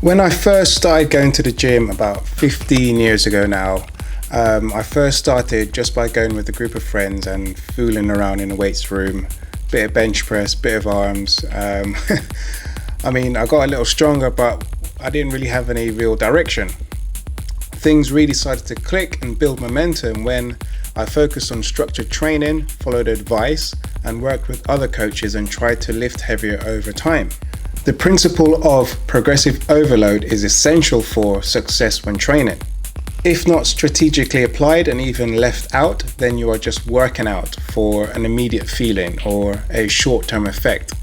When I first started going to the gym about 15 years ago now, I first started just by going with a group of friends and fooling around in the weights room, bit of bench press, bit of arms. I got a little stronger, but I didn't really have any real direction. Things really started to click and build momentum when I focused on structured training, followed advice, and worked with other coaches and tried to lift heavier over time. The principle of progressive overload is essential for success when training. If not strategically applied and even left out, then you are just working out for an immediate feeling or a short-term effect.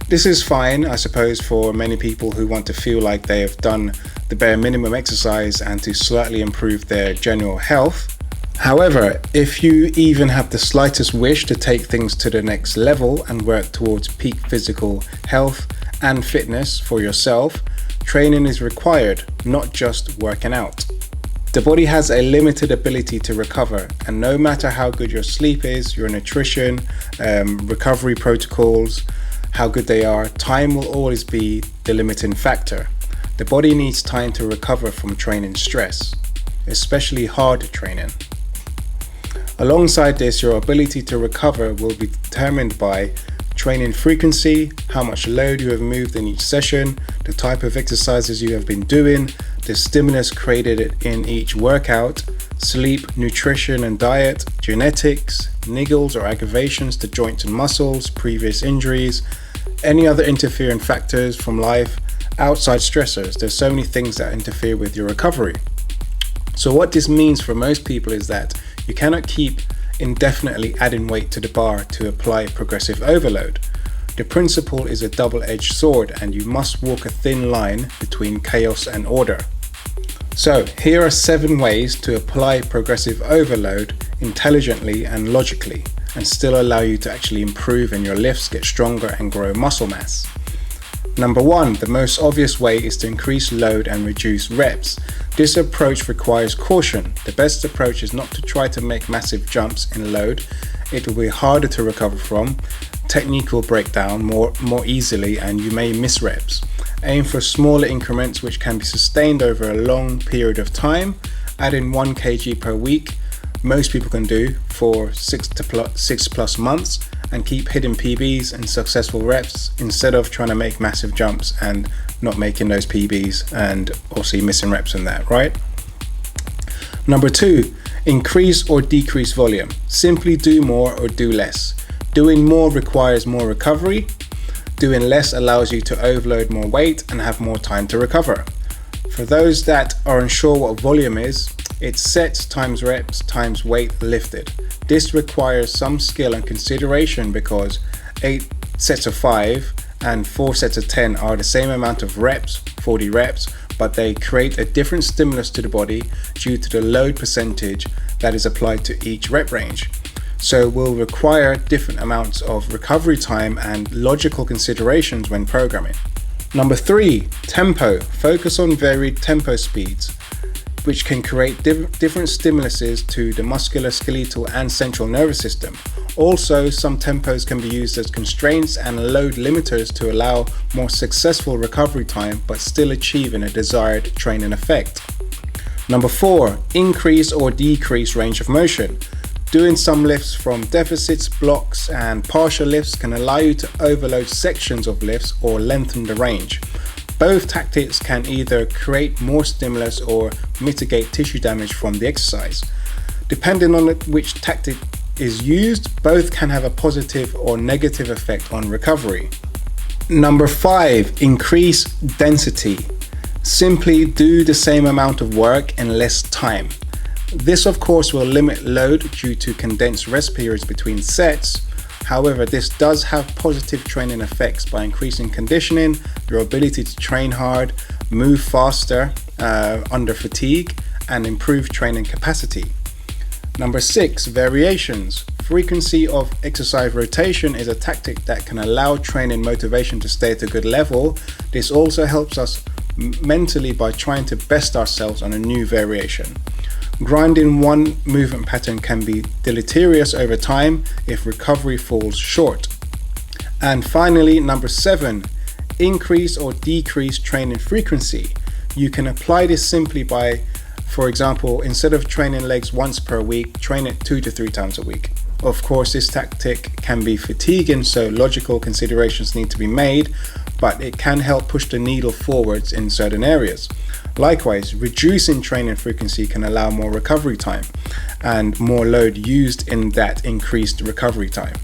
This is fine, I suppose, for many people who want to feel like they have done the bare minimum exercise and to slightly improve their general health. However, if you even have the slightest wish to take things to the next level and work towards peak physical health and fitness for yourself, training is required, not just working out. The body has a limited ability to recover, and no matter how good your sleep is, your nutrition, recovery protocols, how good they are, time will always be the limiting factor. The body needs time to recover from training stress, especially hard training. Alongside this, your ability to recover will be determined by training frequency, how much load you have moved in each session, the type of exercises you have been doing, the stimulus created in each workout, sleep, nutrition and diet, genetics, niggles or aggravations to joints and muscles, previous injuries, any other interfering factors from life, outside stressors. There's so many things that interfere with your recovery. So what this means for most people is that you cannot keep indefinitely adding weight to the bar to apply progressive overload. The principle is a double-edged sword, and you must walk a thin line between chaos and order. So here are 7 ways to apply progressive overload intelligently and logically and still allow you to actually improve in your lifts, get stronger and grow muscle mass. Number 1, the most obvious way is to increase load and reduce reps. This approach requires caution. The best approach is not to try to make massive jumps in load. It will be harder to recover from. Technique will break down more easily and you may miss reps. Aim for smaller increments which can be sustained over a long period of time. Add in 1 kg per week. Most people can do for 6 plus months, and keep hitting PBs and successful reps instead of trying to make massive jumps and not making those PBs and also missing reps in that, right? Number 2, increase or decrease volume. Simply do more or do less. Doing more requires more recovery. Doing less allows you to overload more weight and have more time to recover. For those that are unsure what volume is, it's sets times reps times weight lifted. This requires some skill and consideration because 8 sets of 5 and 4 sets of 10 are the same amount of reps, 40 reps, but they create a different stimulus to the body due to the load percentage that is applied to each rep range. So will require different amounts of recovery time and logical considerations when programming. Number 3, tempo. Focus on varied tempo speeds, which can create different stimuluses to the musculoskeletal and central nervous system. Also, some tempos can be used as constraints and load limiters to allow more successful recovery time but still achieving a desired training effect. Number 4, increase or decrease range of motion. Doing some lifts from deficits, blocks and partial lifts can allow you to overload sections of lifts or lengthen the range. Both tactics can either create more stimulus or mitigate tissue damage from the exercise. Depending on which tactic is used, both can have a positive or negative effect on recovery. Number 5, increase density. Simply do the same amount of work in less time. This of course will limit load due to condensed rest periods between sets. However, this does have positive training effects by increasing conditioning, your ability to train hard, move faster under fatigue, and improve training capacity. Number 6, variations. Frequency of exercise rotation is a tactic that can allow training motivation to stay at a good level. This also helps us mentally by trying to best ourselves on a new variation. Grinding one movement pattern can be deleterious over time if recovery falls short. And finally, number 7, increase or decrease training frequency. You can apply this simply by, for example, instead of training legs once per week, train it 2 to 3 times a week. Of course, this tactic can be fatiguing, so logical considerations need to be made, but it can help push the needle forwards in certain areas. Likewise, reducing training frequency can allow more recovery time and more load used in that increased recovery time.